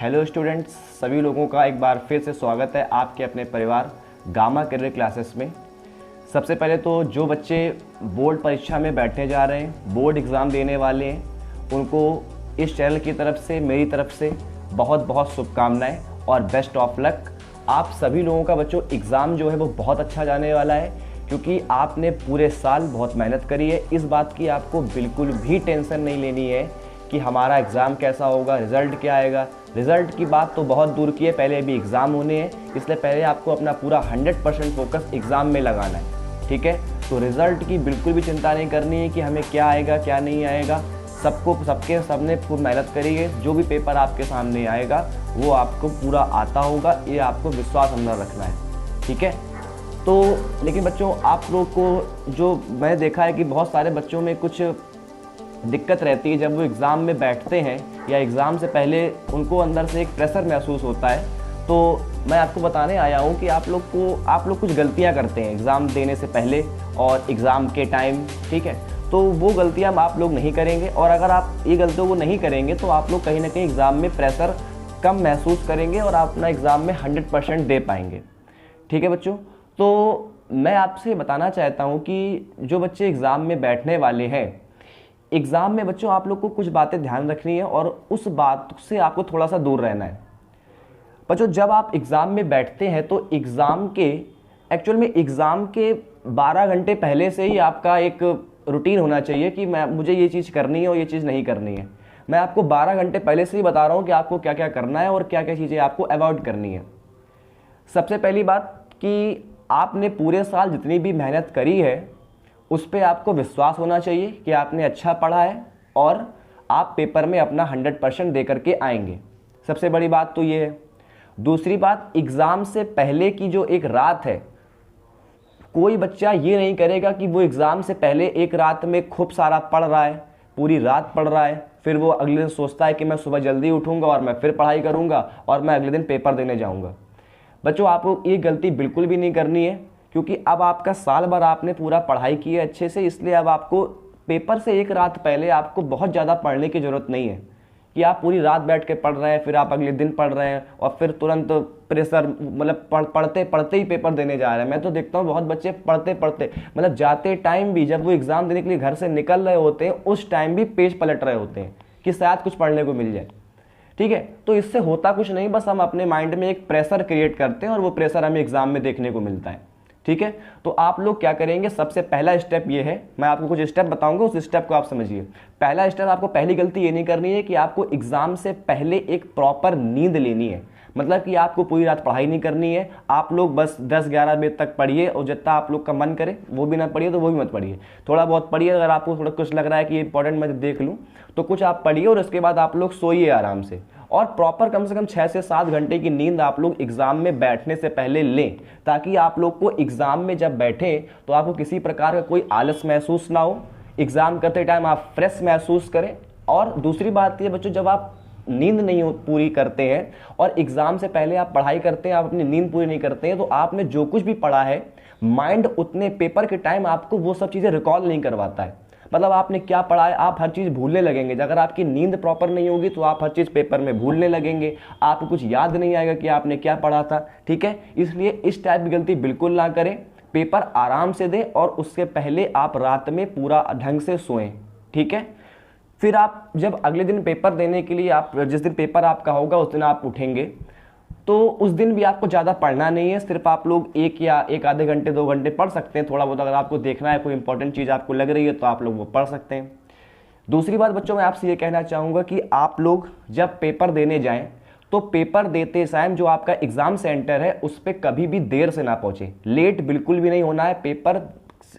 Hello students, सभी लोगों का एक बार फिर से स्वागत है आपके अपने परिवार गामा करियर क्लासेस में। सबसे पहले तो जो बच्चे बोर्ड परीक्षा में बैठने जा रहे हैं, बोर्ड एग्ज़ाम देने वाले हैं, उनको इस चैनल की तरफ से मेरी तरफ से बहुत बहुत शुभकामनाएं और बेस्ट ऑफ लक। आप सभी लोगों का बच्चों एग्ज़ाम जो है वो बहुत अच्छा जाने वाला है, क्योंकि आपने पूरे साल बहुत मेहनत करी है। इस बात की आपको बिल्कुल भी टेंशन नहीं लेनी है कि हमारा एग्ज़ाम कैसा होगा, रिज़ल्ट क्या आएगा। रिज़ल्ट की बात तो बहुत दूर की है, पहले अभी एग्ज़ाम होने हैं, इसलिए पहले आपको अपना पूरा 100% फोकस एग्ज़ाम में लगाना है। ठीक है, तो रिज़ल्ट की बिल्कुल भी चिंता नहीं करनी है कि हमें क्या आएगा क्या नहीं आएगा। सबने खूब मेहनत करी है, जो भी पेपर आपके सामने आएगा वो आपको पूरा आता होगा, ये आपको विश्वास अंदर रखना है। ठीक है, तो लेकिन बच्चों आप लोग को जो मैंने देखा है कि बहुत सारे बच्चों में कुछ दिक्कत रहती है जब वो एग्ज़ाम में बैठते हैं या एग्ज़ाम से पहले उनको अंदर से एक प्रेशर महसूस होता है। तो मैं आपको बताने आया हूँ कि आप लोग कुछ गलतियाँ करते हैं एग्ज़ाम देने से पहले और एग्ज़ाम के टाइम। ठीक है, तो वो गलतियाँ आप लोग नहीं करेंगे, और अगर आप ये गलतियों को नहीं करेंगे तो आप लोग कहीं ना कहीं एग्ज़ाम में प्रेशर कम महसूस करेंगे और आप अपना एग्ज़ाम में 100% दे पाएंगे। ठीक है बच्चों, तो मैं आपसे बताना चाहता हूँ कि जो बच्चे एग्ज़ाम में बैठने वाले हैं, एग्ज़ाम में बच्चों आप लोग को कुछ बातें ध्यान रखनी है और उस बात से आपको थोड़ा सा दूर रहना है। बच्चों जब आप एग्ज़ाम में बैठते हैं तो एक्चुअल में एग्ज़ाम के 12 घंटे पहले से ही आपका एक रूटीन होना चाहिए कि मुझे ये चीज़ करनी है और ये चीज़ नहीं करनी है। मैं आपको 12 घंटे पहले से ही बता रहा हूँ कि आपको क्या क्या करना है और क्या क्या चीज़ें आपको अवॉइड करनी है। सबसे पहली बात कि आपने पूरे साल जितनी भी मेहनत करी है उस पर आपको विश्वास होना चाहिए कि आपने अच्छा पढ़ा है और आप पेपर में अपना 100% दे करके आएंगे। सबसे बड़ी बात तो ये है। दूसरी बात, एग्ज़ाम से पहले की जो एक रात है, कोई बच्चा ये नहीं करेगा कि वो एग्ज़ाम से पहले एक रात में खूब सारा पढ़ रहा है, पूरी रात पढ़ रहा है, फिर वो अगले दिन सोचता है कि मैं सुबह जल्दी उठूँगा और मैं फिर पढ़ाई करूँगा और मैं अगले दिन पेपर देने जाऊँगा। बच्चों आपको ये गलती बिल्कुल भी नहीं करनी है, क्योंकि अब आपका साल भर आपने पूरा पढ़ाई की है अच्छे से, इसलिए अब आपको पेपर से एक रात पहले आपको बहुत ज़्यादा पढ़ने की ज़रूरत नहीं है कि आप पूरी रात बैठ के पढ़ रहे हैं, फिर आप अगले दिन पढ़ रहे हैं और फिर तुरंत प्रेशर मतलब पढ़ते पढ़ते ही पेपर देने जा रहे हैं। मैं तो देखता हूँ बहुत बच्चे पढ़ते पढ़ते मतलब जाते टाइम भी, जब वो एग्ज़ाम देने के लिए घर से निकल रहे होते हैं उस टाइम भी पेज पलट रहे होते हैं कि शायद कुछ पढ़ने को मिल जाए। ठीक है, तो इससे होता कुछ नहीं, बस हम अपने माइंड में एक प्रेशर क्रिएट करते हैं और वो प्रेशर हमें एग्ज़ाम में देखने को मिलता है। ठीक है, तो आप लोग क्या करेंगे, सबसे पहला स्टेप ये है, मैं आपको कुछ स्टेप बताऊंगा, उस स्टेप को आप समझिए। पहला स्टेप, आपको पहली गलती ये नहीं करनी है कि आपको एग्जाम से पहले एक प्रॉपर नींद लेनी है। मतलब कि आपको पूरी रात पढ़ाई नहीं करनी है, आप लोग बस 10-11 बजे तक पढ़िए और जितना आप लोग का मन करे वो भी ना पढ़िए तो वो भी मत पढ़िए, थोड़ा बहुत पढ़िए। अगर आपको थोड़ा कुछ लग रहा है कि ये इंपॉर्टेंट मैं देख लूँ तो कुछ आप पढ़िए और उसके बाद आप लोग सोइए आराम से, और प्रॉपर कम से कम 6 से 7 घंटे की नींद आप लोग एग्जाम में बैठने से पहले लें, ताकि आप लोग को एग्जाम में जब बैठे तो आपको किसी प्रकार का कोई आलस महसूस ना हो, एग्जाम करते टाइम आप फ्रेश महसूस करें। और दूसरी बात ये बच्चों, जब आप नींद नहीं पूरी करते हैं और एग्जाम से पहले आप पढ़ाई करते हैं, आप अपनी नींद पूरी नहीं करते हैं, तो आपने जो कुछ भी पढ़ा है माइंड उतने पेपर के टाइम आपको वो सब चीज़ें रिकॉल नहीं करवाता है। मतलब आपने क्या पढ़ा है आप हर चीज़ भूलने लगेंगे। अगर आपकी नींद प्रॉपर नहीं होगी तो आप हर चीज़ पेपर में भूलने लगेंगे, आपको कुछ याद नहीं आएगा कि आपने क्या पढ़ा था। ठीक है, इसलिए इस टाइप की गलती बिल्कुल ना करें, पेपर आराम से दें और उसके पहले आप रात में पूरा ढंग से सोएं। ठीक है, फिर आप जब अगले दिन पेपर देने के लिए, आप जिस दिन पेपर आपका होगा उस दिन आप उठेंगे तो उस दिन भी आपको ज़्यादा पढ़ना नहीं है, सिर्फ आप लोग एक आधे घंटे 2 घंटे पढ़ सकते हैं थोड़ा बहुत। अगर आपको देखना है कोई इंपॉर्टेंट चीज़ आपको लग रही है तो आप लोग वो पढ़ सकते हैं। दूसरी बात बच्चों, मैं आपसे ये कहना चाहूँगा कि आप लोग जब पेपर देने जाएं तो पेपर देते टाइम जो आपका एग्ज़ाम सेंटर है उस पर कभी भी देर से ना पहुँचे, लेट बिल्कुल भी नहीं होना है। पेपर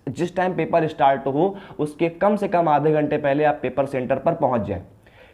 जिस टाइम पेपर स्टार्ट हो उसके कम से कम आधे घंटे पहले आप पेपर सेंटर पर पहुँच जाएँ,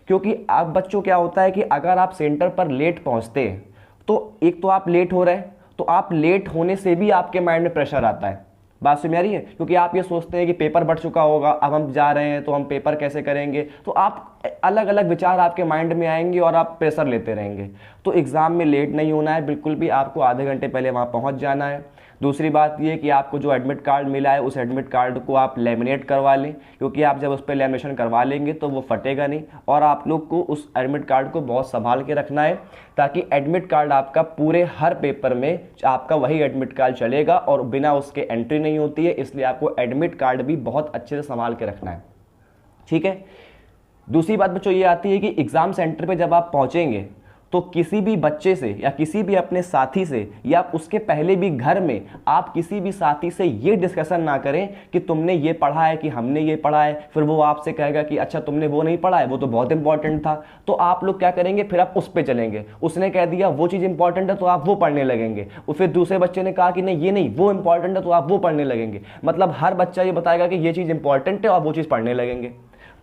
क्योंकि अब बच्चों क्या होता है कि अगर आप सेंटर पर लेट पहुँचते हैं तो एक तो आप लेट हो रहे हैं, तो आप लेट होने से भी आपके माइंड में प्रेशर आता है। बात समझ आ रही है, क्योंकि आप ये सोचते हैं कि पेपर बढ़ चुका होगा, अब हम जा रहे हैं तो हम पेपर कैसे करेंगे, तो आप अलग अलग विचार आपके माइंड में आएंगे और आप प्रेशर लेते रहेंगे। तो एग्ज़ाम में लेट नहीं होना है बिल्कुल भी, आपको आधे घंटे पहले वहाँ पहुँच जाना है। दूसरी बात ये कि आपको जो एडमिट कार्ड मिला है उस एडमिट कार्ड को आप लेमिनेट करवा लें, क्योंकि आप जब उस पर लेमिनेशन करवा लेंगे तो वो फटेगा नहीं। और आप लोग को उस एडमिट कार्ड को बहुत संभाल के रखना है, ताकि एडमिट कार्ड आपका पूरे हर पेपर में आपका वही एडमिट कार्ड चलेगा और बिना उसके एंट्री नहीं होती है, इसलिए आपको एडमिट कार्ड भी बहुत अच्छे से संभाल के रखना है, ठीक है। दूसरी बात बच्चों ये आती है कि एग्ज़ाम सेंटर पे जब आप पहुंचेंगे तो किसी भी बच्चे से या किसी भी अपने साथी से या उसके पहले भी घर में आप किसी भी साथी से ये डिस्कशन ना करें कि तुमने ये पढ़ा है कि हमने ये पढ़ा है। फिर वो आपसे कहेगा कि अच्छा तुमने वो नहीं पढ़ा है, वो तो बहुत इंपॉर्टेंट था। तो आप लोग क्या करेंगे, फिर आप उस पर चलेंगे। उसने कह दिया वो चीज़ इंपॉर्टेंट है तो आप वो पढ़ने लगेंगे। और फिर दूसरे बच्चे ने कहा कि नहीं ये नहीं, वो इंपॉर्टेंट है तो आप वो पढ़ने लगेंगे। मतलब हर बच्चा ये बताएगा कि ये चीज़ इंपॉर्टेंट है और वो चीज़ पढ़ने लगेंगे।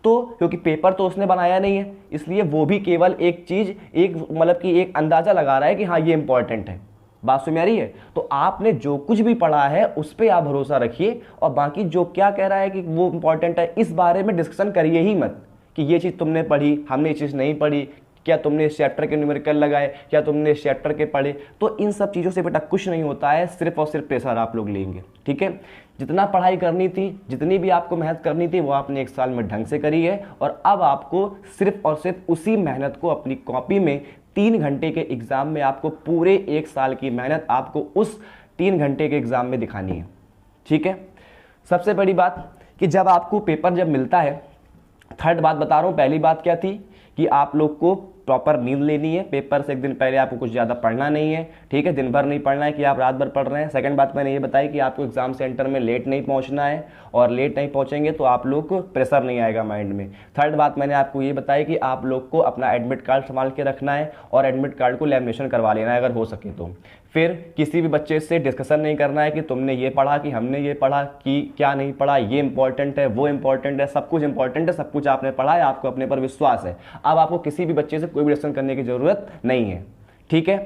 तो क्योंकि पेपर तो उसने बनाया नहीं है, इसलिए वो भी केवल एक चीज़, एक मतलब कि एक अंदाज़ा लगा रहा है कि हाँ ये इंपॉर्टेंट है। बात समझ आ रही है? तो आपने जो कुछ भी पढ़ा है उस पर आप भरोसा रखिए, और बाकी जो क्या कह रहा है कि वो इंपॉर्टेंट है इस बारे में डिस्कशन करिए ही मत कि ये चीज़ तुमने पढ़ी, हमने ये चीज़ नहीं पढ़ी, क्या तुमने इस चैप्टर के न्यूमेरिकल लगाए, क्या तुमने इस चैप्टर के पढ़े। तो इन सब चीज़ों से बेटा कुछ नहीं होता है, सिर्फ और सिर्फ प्रेशर आप लोग लेंगे, ठीक है। जितना पढ़ाई करनी थी, जितनी भी आपको मेहनत करनी थी, वो आपने एक साल में ढंग से करी है। और अब आपको सिर्फ और सिर्फ उसी मेहनत को अपनी कॉपी में 3 घंटे के एग्ज़ाम में, आपको पूरे 1 साल की मेहनत आपको उस 3 घंटे के एग्ज़ाम में दिखानी है, ठीक है। सबसे बड़ी बात कि जब आपको पेपर जब मिलता है, थर्ड बात बता रहा हूँ। पहली बात क्या थी कि आप लोग को प्रॉपर नींद लेनी है। पेपर से एक दिन पहले आपको कुछ ज़्यादा पढ़ना नहीं है, ठीक है। दिन भर नहीं पढ़ना है कि आप रात भर पढ़ रहे हैं। सेकंड बात मैंने ये बताई कि आपको एग्जाम सेंटर में लेट नहीं पहुंचना है, और लेट नहीं पहुंचेंगे तो आप लोग को प्रेशर नहीं आएगा माइंड में। थर्ड बात मैंने आपको ये बताई कि आप लोग को अपना एडमिट कार्ड संभाल के रखना है और एडमिट कार्ड को लैमिनेशन करवा लेना है अगर हो सके तो। फिर किसी भी बच्चे से डिस्कशन नहीं करना है कि तुमने ये पढ़ा, कि हमने ये पढ़ा, कि क्या नहीं पढ़ा, ये इंपॉर्टेंट है, वो इंपॉर्टेंट है। सब कुछ इंपॉर्टेंट है, सब कुछ आपने पढ़ा है, आपको अपने पर विश्वास है। अब आपको किसी भी बच्चे से कोई भी डिस्कशन करने की जरूरत नहीं है, ठीक है।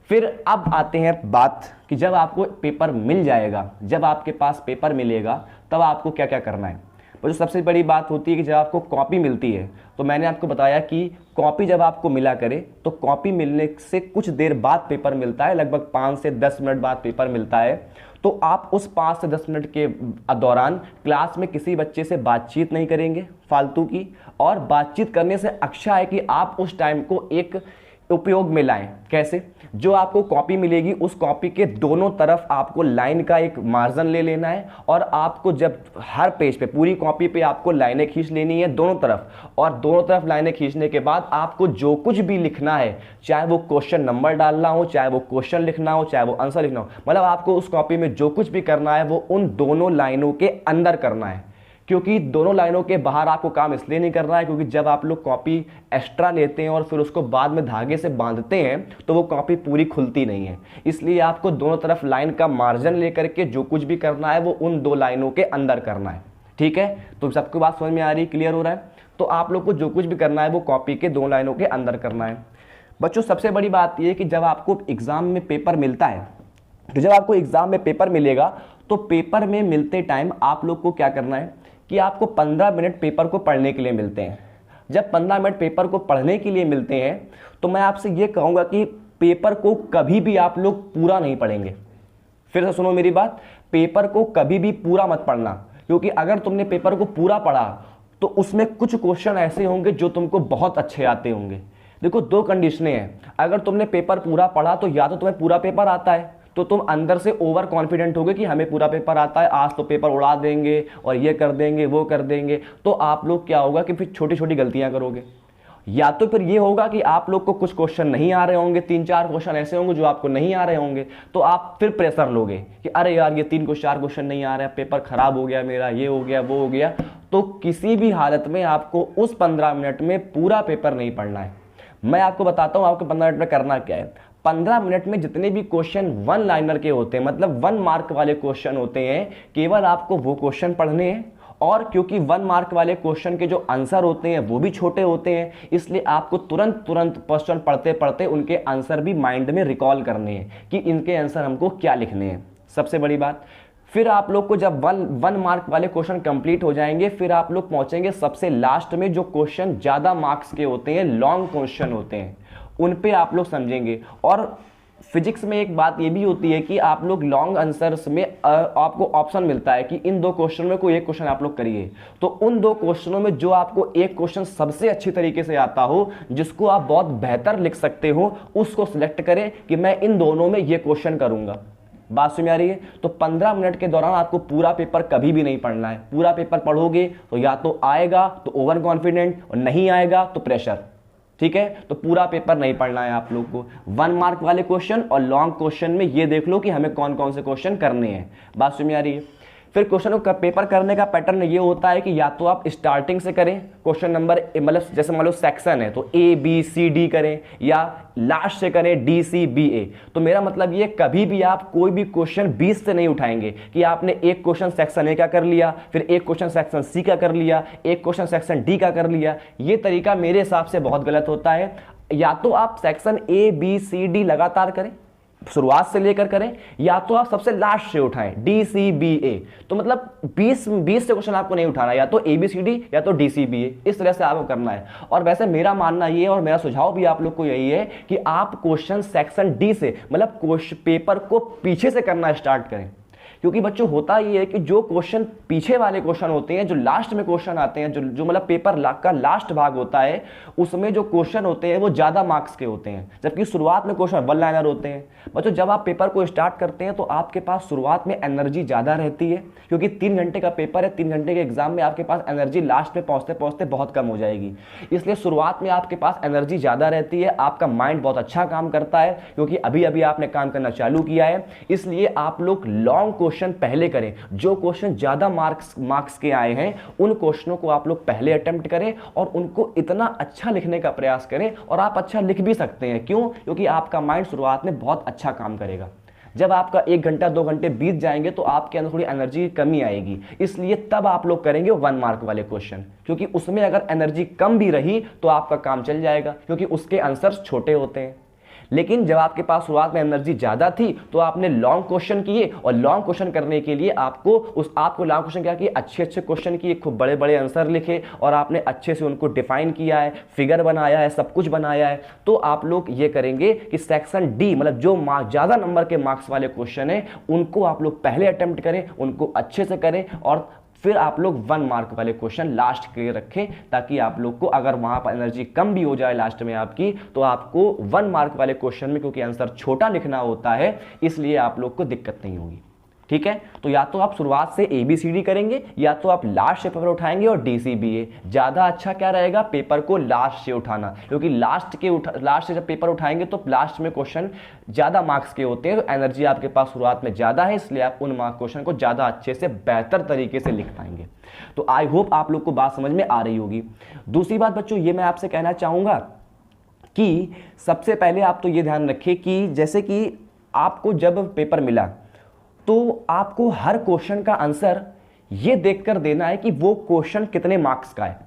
फिर अब आते हैं बात कि जब आपको पेपर मिल जाएगा, जब आपके पास पेपर मिलेगा तब आपको क्या क्या करना है। पर जो सबसे बड़ी बात होती है कि जब आपको कॉपी मिलती है, तो मैंने आपको बताया कि कॉपी जब आपको मिला करे तो कॉपी मिलने से कुछ देर बाद पेपर मिलता है, लगभग 5 से 10 मिनट बाद पेपर मिलता है। तो आप उस 5 से 10 मिनट के दौरान क्लास में किसी बच्चे से बातचीत नहीं करेंगे फालतू की, और बातचीत करने से अच्छा है कि आप उस टाइम को एक उपयोग में लाएं। कैसे? जो आपको कॉपी मिलेगी उस कॉपी के दोनों तरफ आपको लाइन का एक मार्जिन ले लेना है, और आपको जब हर पेज पे, पूरी कॉपी पे आपको लाइनें खींच लेनी है दोनों तरफ, और दोनों तरफ लाइनें खींचने के बाद आपको जो कुछ भी लिखना है, चाहे वो क्वेश्चन नंबर डालना हो, चाहे वो क्वेश्चन लिखना हो, चाहे वो आंसर लिखना हो, मतलब आपको उस कॉपी में जो कुछ भी करना है वो उन दोनों लाइनों के अंदर करना है। क्योंकि दोनों लाइनों के बाहर आपको काम इसलिए नहीं करना है क्योंकि जब आप लोग कॉपी एक्स्ट्रा लेते हैं और फिर उसको बाद में धागे से बांधते हैं तो वो कॉपी पूरी खुलती नहीं है। इसलिए आपको दोनों तरफ लाइन का मार्जिन लेकर के जो कुछ भी करना है वो उन 2 लाइनों के अंदर करना है, ठीक है। तो सबको बात समझ में आ रही, क्लियर हो रहा है? तो आप लोग को जो कुछ भी करना है वो कॉपी के 2 लाइनों के अंदर करना है। बच्चों सबसे बड़ी बात यह है कि जब आपको एग्जाम में पेपर मिलता है, तो जब आपको एग्जाम में पेपर मिलेगा तो पेपर में मिलते टाइम आप लोग को क्या करना है कि आपको 15 मिनट पेपर को पढ़ने के लिए मिलते हैं। जब 15 मिनट पेपर को पढ़ने के लिए मिलते हैं तो मैं आपसे ये कहूँगा कि पेपर को कभी भी आप लोग पूरा नहीं पढ़ेंगे। फिर से सुनो मेरी बात, पेपर को कभी भी पूरा मत पढ़ना, क्योंकि अगर तुमने पेपर को पूरा पढ़ा तो उसमें कुछ क्वेश्चन ऐसे होंगे जो तुमको बहुत अच्छे आते होंगे। देखो 2 कंडीशनें हैं, अगर तुमने पेपर पूरा पढ़ा तो या तो तुम्हें पूरा पेपर आता है तो तुम अंदर से ओवर कॉन्फिडेंट होगे कि हमें पूरा पेपर आता है, आज तो पेपर उड़ा देंगे और ये कर देंगे वो कर देंगे। तो आप लोग क्या होगा कि फिर छोटी छोटी गलतियां करोगे, या तो फिर ये होगा कि आप लोग को कुछ क्वेश्चन नहीं आ रहे होंगे, 3-4 क्वेश्चन ऐसे होंगे जो आपको नहीं आ रहे होंगे, तो आप फिर प्रेशर लोगे कि अरे यार ये 3-4 क्वेश्चन नहीं आ रहे, पेपर खराब हो गया मेरा, ये हो गया वो हो गया। तो किसी भी हालत में आपको उस 15 मिनट में पूरा पेपर नहीं पढ़ना है। मैं आपको बताता हूँ आपको 15 मिनट में करना क्या है। 15 मिनट में जितने भी क्वेश्चन 1 लाइनर के होते हैं, मतलब 1 मार्क वाले क्वेश्चन होते हैं, केवल आपको वो क्वेश्चन पढ़ने हैं। और क्योंकि 1 मार्क वाले क्वेश्चन के जो आंसर होते हैं वो भी छोटे होते हैं, इसलिए आपको तुरंत क्वेश्चन पढ़ते पढ़ते उनके आंसर भी माइंड में रिकॉल करने हैं कि इनके आंसर हमको क्या लिखने हैं। सबसे बड़ी बात, फिर आप लोग को जब 1 मार्क वाले क्वेश्चन कंप्लीट हो जाएंगे, फिर आप लोग पहुंचेंगे सबसे लास्ट में जो क्वेश्चन ज़्यादा मार्क्स के होते हैं, लॉन्ग क्वेश्चन होते हैं, उन पे आप लोग समझेंगे। और फिजिक्स में एक बात ये भी होती है कि आप लोग लॉन्ग आंसर्स में आपको ऑप्शन मिलता है कि इन 2 क्वेश्चन में कोई एक क्वेश्चन आप लोग करिए। तो उन 2 क्वेश्चनों में जो आपको एक क्वेश्चन सबसे अच्छी तरीके से आता हो, जिसको आप बहुत बेहतर लिख सकते हो, उसको सिलेक्ट करें कि मैं इन दोनों में ये क्वेश्चन करूंगा। बात समझ आ रही है? तो 15 मिनट के दौरान आपको पूरा पेपर कभी भी नहीं पढ़ना है। पूरा पेपर पढ़ोगे तो या तो आएगा तो ओवर कॉन्फिडेंट, और नहीं आएगा तो प्रेशर। ठीक है, तो पूरा पेपर नहीं पढ़ना है आप लोग को। 1 मार्क वाले क्वेश्चन और लॉन्ग क्वेश्चन में ये देख लो कि हमें कौन कौन से क्वेश्चन करने हैं। बात समझ आ रही है? फिर क्वेश्चन का पेपर करने का पैटर्न ये होता है कि या तो आप स्टार्टिंग से करें, क्वेश्चन नंबर मतलब जैसे मान लो सेक्शन है तो ए बी सी डी करें, या लास्ट से करें डी सी बी ए। तो मेरा मतलब ये कभी भी आप कोई भी क्वेश्चन 20 से नहीं उठाएंगे कि आपने एक क्वेश्चन सेक्शन ए का कर लिया, फिर एक क्वेश्चन सेक्शन सी का कर लिया, एक क्वेश्चन सेक्शन डी का कर लिया। ये तरीका मेरे हिसाब से बहुत गलत होता है। या तो आप section A B C D लगातार करें, शुरुआत से लेकर करें, या तो आप सबसे लास्ट से उठाएं डी सी बी ए। तो मतलब 20 से क्वेश्चन आपको नहीं उठाना, या तो ए बी सी डी या तो डी सी बी ए, इस तरह से आपको करना है। और वैसे मेरा मानना ये और मेरा सुझाव भी आप लोग को यही है कि आप क्वेश्चन सेक्शन डी से मतलब पेपर को पीछे से करना स्टार्ट करें। क्योंकि बच्चों होता ये है कि जो क्वेश्चन पीछे वाले क्वेश्चन होते हैं, जो लास्ट में क्वेश्चन आते हैं, जो मतलब पेपर का लास्ट भाग होता है, उसमें जो क्वेश्चन होते हैं वो ज्यादा मार्क्स के होते हैं, जबकि शुरुआत में क्वेश्चन 1 लाइनर होते हैं। बच्चों जब आप पेपर को स्टार्ट करते हैं तो आपके पास शुरुआत में एनर्जी ज्यादा रहती है, क्योंकि 3 घंटे का पेपर है, 3 घंटे के एग्जाम में आपके पास एनर्जी लास्ट में पहुंचते पहुंचते बहुत कम हो जाएगी। इसलिए शुरुआत में आपके पास एनर्जी ज्यादा रहती है, आपका माइंड बहुत अच्छा काम करता है, क्योंकि अभी अभी आपने काम करना चालू किया है। इसलिए आप लोग लॉन्ग क्वेश्चन पहले करें। जो क्वेश्चन ज्यादा मार्क्स के आए हैं उन क्वेश्चनों को आप लोग पहले अटेम्प्ट करें और उनको इतना अच्छा लिखने का प्रयास करें। और आप अच्छा लिख भी सकते हैं, क्यों? क्योंकि आपका माइंड शुरुआत में बहुत अच्छा काम करेगा। जब आपका 1 घंटा 2 घंटे बीत जाएंगे तो आपके अंदर थोड़ी एनर्जी की कमी आएगी। इसलिए तब आप लोग करेंगे 1 मार्क वाले क्वेश्चन, क्योंकि उसमें अगर एनर्जी कम भी रही तो आपका काम चल जाएगा, क्योंकि उसके आंसर्स छोटे होते हैं। लेकिन जब आपके पास शुरुआत में एनर्जी ज्यादा थी तो आपने लॉन्ग क्वेश्चन किए, और लॉन्ग क्वेश्चन करने के लिए आपको लॉन्ग क्वेश्चन क्या किए, अच्छे क्वेश्चन किए, खूब बड़े बड़े आंसर लिखे, और आपने अच्छे से उनको डिफाइन किया है, फिगर बनाया है, सब कुछ बनाया है। तो आप लोग ये करेंगे कि सेक्शन डी मतलब जो ज्यादा नंबर के मार्क्स वाले क्वेश्चन है उनको आप लोग पहले अटेम्प्ट करें, उनको अच्छे से करें, और फिर आप लोग 1 मार्क वाले क्वेश्चन लास्ट के लिए रखें, ताकि आप लोग को अगर वहां पर एनर्जी कम भी हो जाए लास्ट में आपकी, तो आपको 1 मार्क वाले क्वेश्चन में, क्योंकि आंसर छोटा लिखना होता है, इसलिए आप लोग को दिक्कत नहीं होगी। ठीक है, तो या तो आप शुरुआत से ए बी सी डी करेंगे, या तो आप लास्ट से पेपर उठाएंगे और डी सी बी ए। ज्यादा अच्छा क्या रहेगा, पेपर को लास्ट से उठाना, क्योंकि लास्ट से जब पेपर उठाएंगे तो लास्ट में क्वेश्चन ज्यादा मार्क्स के होते हैं, तो एनर्जी आपके पास शुरुआत में ज्यादा है, इसलिए आप उन क्वेश्चन को ज्यादा अच्छे से बेहतर तरीके से लिख पाएंगे। तो आई होप आप लोग को बात समझ में आ रही होगी। दूसरी बात बच्चों ये मैं आपसे कहना चाहूंगा कि सबसे पहले आप तो ये ध्यान रखिए कि जैसे कि आपको जब पेपर मिला तो आपको हर क्वेश्चन का आंसर ये देखकर देना है कि वो क्वेश्चन कितने मार्क्स का है।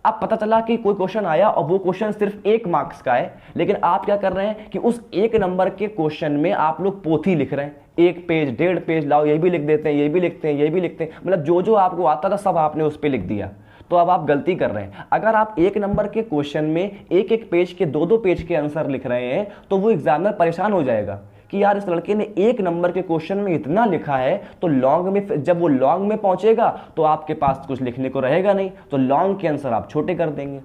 अब पता चला कि कोई क्वेश्चन आया और वो क्वेश्चन सिर्फ 1 मार्क्स का है, लेकिन आप क्या कर रहे हैं कि उस 1 नंबर के क्वेश्चन में आप लोग पोथी लिख रहे हैं, 1 पेज 1.5 पेज लाओ, ये भी लिख देते हैं, ये भी लिखते हैं, ये भी लिखते हैं, मतलब जो जो आपको आता था सब आपने उस पर लिख दिया। तो अब आप गलती कर रहे हैं। अगर आप 1 नंबर के क्वेश्चन में 1-1 पेज के 2-2 पेज के आंसर लिख रहे हैं तो वो एग्जामिनर परेशान हो जाएगा कि यार इस लड़के ने 1 नंबर के क्वेश्चन में इतना लिखा है, तो लॉन्ग में जब वो लॉन्ग में पहुंचेगा तो आपके पास कुछ लिखने को रहेगा नहीं, तो लॉन्ग के आंसर आप छोटे कर देंगे।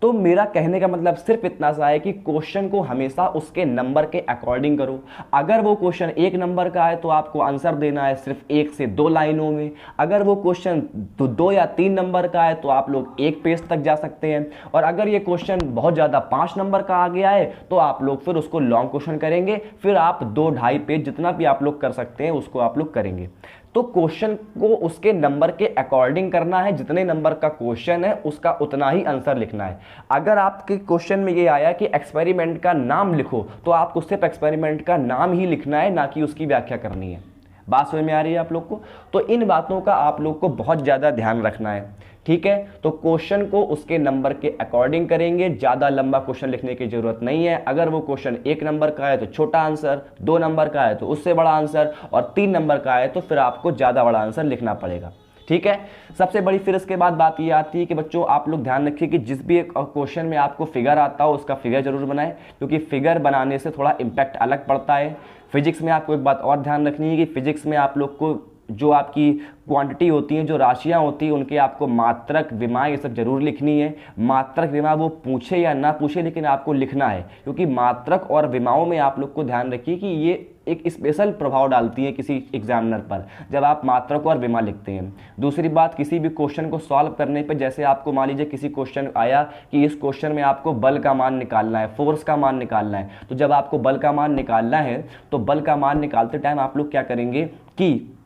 तो मेरा कहने का मतलब सिर्फ इतना सा है कि क्वेश्चन को हमेशा उसके नंबर के अकॉर्डिंग करो। अगर वो क्वेश्चन 1 नंबर का है तो आपको आंसर देना है सिर्फ 1 से 2 लाइनों में। अगर वो क्वेश्चन 2 या 3 नंबर का है तो आप लोग 1 पेज तक जा सकते हैं। और अगर ये क्वेश्चन बहुत ज़्यादा 5 नंबर का आ गया है तो आप लोग फिर उसको लॉन्ग क्वेश्चन करेंगे, फिर आप 2-2.5 पेज जितना भी आप लोग कर सकते हैं उसको आप लोग करेंगे। तो क्वेश्चन को उसके नंबर के अकॉर्डिंग करना है, जितने नंबर का क्वेश्चन है उसका उतना ही आंसर लिखना है। अगर आपके क्वेश्चन में ये आया कि एक्सपेरिमेंट का नाम लिखो तो आपको सिर्फ एक्सपेरिमेंट का नाम ही लिखना है, ना कि उसकी व्याख्या करनी है। बात समझ में आ रही है आप लोग को? तो इन बातों का आप लोग को बहुत ज़्यादा ध्यान रखना है। ठीक है, तो क्वेश्चन को उसके नंबर के अकॉर्डिंग करेंगे, ज़्यादा लंबा क्वेश्चन लिखने की जरूरत नहीं है। अगर वो क्वेश्चन 1 नंबर का है तो छोटा आंसर, 2 नंबर का है तो उससे बड़ा आंसर, और 3 नंबर का है तो फिर आपको ज़्यादा बड़ा आंसर लिखना पड़ेगा। ठीक है। सबसे बड़ी फिर इसके बाद बात ये आती है कि बच्चों आप लोग ध्यान रखिए कि जिस भी एक क्वेश्चन में आपको फिगर आता हो उसका फिगर जरूर बनाएं, क्योंकि फिगर बनाने से थोड़ा इम्पैक्ट अलग पड़ता है। फिजिक्स में आपको एक बात और ध्यान रखनी है कि फिजिक्स में आप लोग को जो आपकी क्वांटिटी होती है, जो राशियां होती हैं, उनके आपको मात्रक विमा ये सब जरूर लिखनी है। मात्रक विमा वो पूछे या ना पूछे लेकिन आपको लिखना है, क्योंकि मात्रक और विमाओं में आप लोग को ध्यान रखिए कि ये एक स्पेशल प्रभाव डालती है किसी एग्जामिनर पर जब आप मात्रक और विमा लिखते हैं। दूसरी बात, किसी भी क्वेश्चन को सॉल्व करने पर जैसे आपको मान लीजिए किसी क्वेश्चन आया कि इस क्वेश्चन में आपको बल का मान निकालना है, फोर्स का मान निकालना है, तो जब आपको बल का मान निकालना है तो बल का मान निकालते टाइम आप लोग क्या करेंगे कि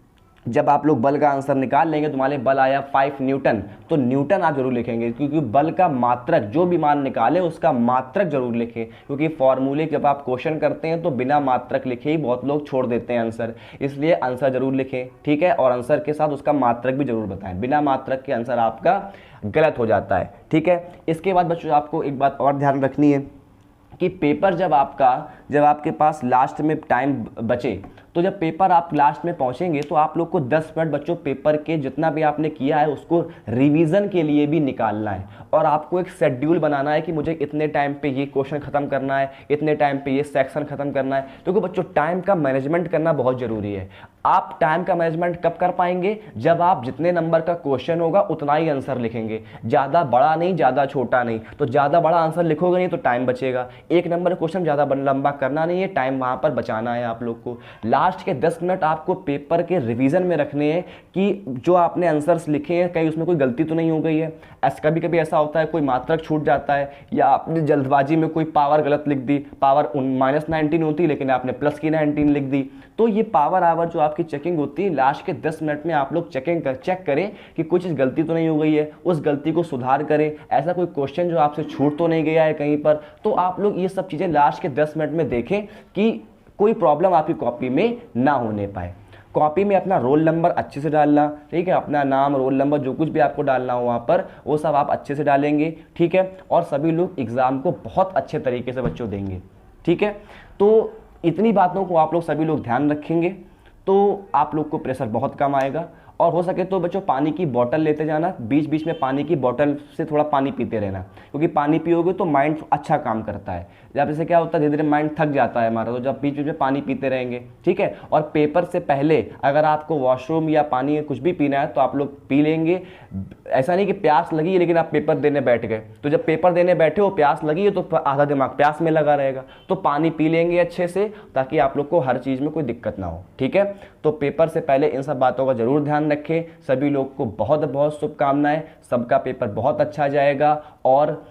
जब आप लोग बल का आंसर निकाल लेंगे, तुम्हारे बल आया 5 न्यूटन, तो न्यूटन आप जरूर लिखेंगे, क्योंकि बल का मात्रक जो भी मान निकाले उसका मात्रक जरूर लिखें, क्योंकि फॉर्मूले जब आप क्वेश्चन करते हैं तो बिना मात्रक लिखे ही बहुत लोग छोड़ देते हैं आंसर, इसलिए आंसर जरूर लिखें, ठीक है। और आंसर के साथ उसका मात्रक भी जरूर बताएं, बिना मात्रक के आंसर आपका गलत हो जाता है, ठीक है। इसके बाद बच्चों आपको एक बात और ध्यान रखनी है कि पेपर जब आपके पास लास्ट में टाइम बचे, तो जब पेपर आप लास्ट में पहुंचेंगे तो आप लोग को 10 मिनट बच्चों पेपर के जितना भी आपने किया है उसको रिवीजन के लिए भी निकालना है, और आपको एक शेड्यूल बनाना है कि मुझे इतने टाइम पे ये क्वेश्चन खत्म करना है, इतने टाइम पे ये सेक्शन खत्म करना है। क्योंकि बच्चों टाइम का मैनेजमेंट करना बहुत जरूरी है। आप टाइम का मैनेजमेंट कब कर पाएंगे? जब आप जितने नंबर का क्वेश्चन होगा उतना ही आंसर लिखेंगे, ज्यादा बड़ा नहीं, ज्यादा छोटा नहीं। तो ज्यादा बड़ा आंसर लिखोगे नहीं तो टाइम बचेगा। एक नंबर क्वेश्चन ज्यादा लंबा करना नहीं है, टाइम वहां पर बचाना है आप लोग को। लास्ट के 10 मिनट आपको पेपर के रिवीजन में रखने हैं कि जो आपने आंसर्स लिखे हैं कहीं उसमें कोई गलती तो नहीं हो गई है। कभी कभी ऐसा होता है कोई मात्रक छूट जाता है, या आपने जल्दबाजी में कोई पावर गलत लिख दी, पावर -19 होती लेकिन आपने प्लस की 19 लिख दी। तो ये पावर आवर जो आपकी चेकिंग होती है लास्ट के 10 मिनट में आप लोग चेक करें कि कुछ चीज गलती तो नहीं हो गई है, उस गलती को सुधार करें। ऐसा कोई क्वेश्चन जो आपसे छूट तो नहीं गया है कहीं पर, तो आप लोग ये सब चीजें लास्ट के 10 मिनट में देखें कि कोई प्रॉब्लम आपकी कॉपी में ना होने पाए। कॉपी में अपना रोल नंबर अच्छे से डालना, ठीक है, अपना नाम, रोल नंबर, जो कुछ भी आपको डालना हो वहाँ पर वो सब आप अच्छे से डालेंगे, ठीक है। और सभी लोग एग्जाम को बहुत अच्छे तरीके से बच्चों देंगे, ठीक है। तो इतनी बातों को आप लोग सभी लोग ध्यान रखेंगे तो आप लोग को प्रेशर बहुत कम आएगा। और हो सके तो बच्चों पानी की बोतल लेते जाना, बीच बीच में पानी की बोतल से थोड़ा पानी पीते रहना, क्योंकि पानी पियोगे तो माइंड अच्छा काम करता है। जब इससे क्या होता है धीरे धीरे माइंड थक जाता है हमारा, तो जब बीच बीच में पानी पीते रहेंगे, ठीक है। और पेपर से पहले अगर आपको वॉशरूम या पानी कुछ भी पीना है तो आप लोग पी लेंगे। ऐसा नहीं कि प्यास लगी है लेकिन आप पेपर देने बैठ गए, तो जब पेपर देने बैठे हो प्यास लगी है तो आधा दिमाग प्यास में लगा रहेगा, तो पानी पी लेंगे अच्छे से ताकि आप लोग को हर चीज़ में कोई दिक्कत ना हो, ठीक है। तो पेपर से पहले इन सब बातों का जरूर ध्यान रखें। सभी लोग को बहुत बहुत शुभकामनाएं, सबका पेपर बहुत अच्छा जाएगा। और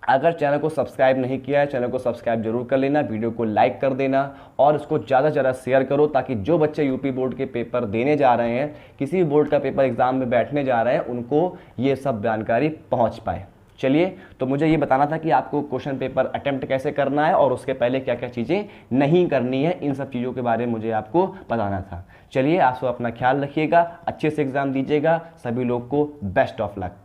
अगर चैनल को सब्सक्राइब नहीं किया है, चैनल को सब्सक्राइब जरूर कर लेना, वीडियो को लाइक कर देना और इसको ज़्यादा से ज़्यादा शेयर करो, ताकि जो बच्चे यूपी बोर्ड के पेपर देने जा रहे हैं, किसी भी बोर्ड का पेपर एग्जाम में बैठने जा रहे हैं, उनको ये सब जानकारी पहुंच पाए। चलिए, तो मुझे ये बताना था कि आपको क्वेश्चन पेपर अटेम्प्ट कैसे करना है और उसके पहले क्या क्या चीज़ें नहीं करनी है, इन सब चीज़ों के बारे में मुझे आपको बताना था। चलिए, आप सब अपना ख्याल रखिएगा, अच्छे से एग्जाम दीजिएगा। सभी लोग को बेस्ट ऑफ लक।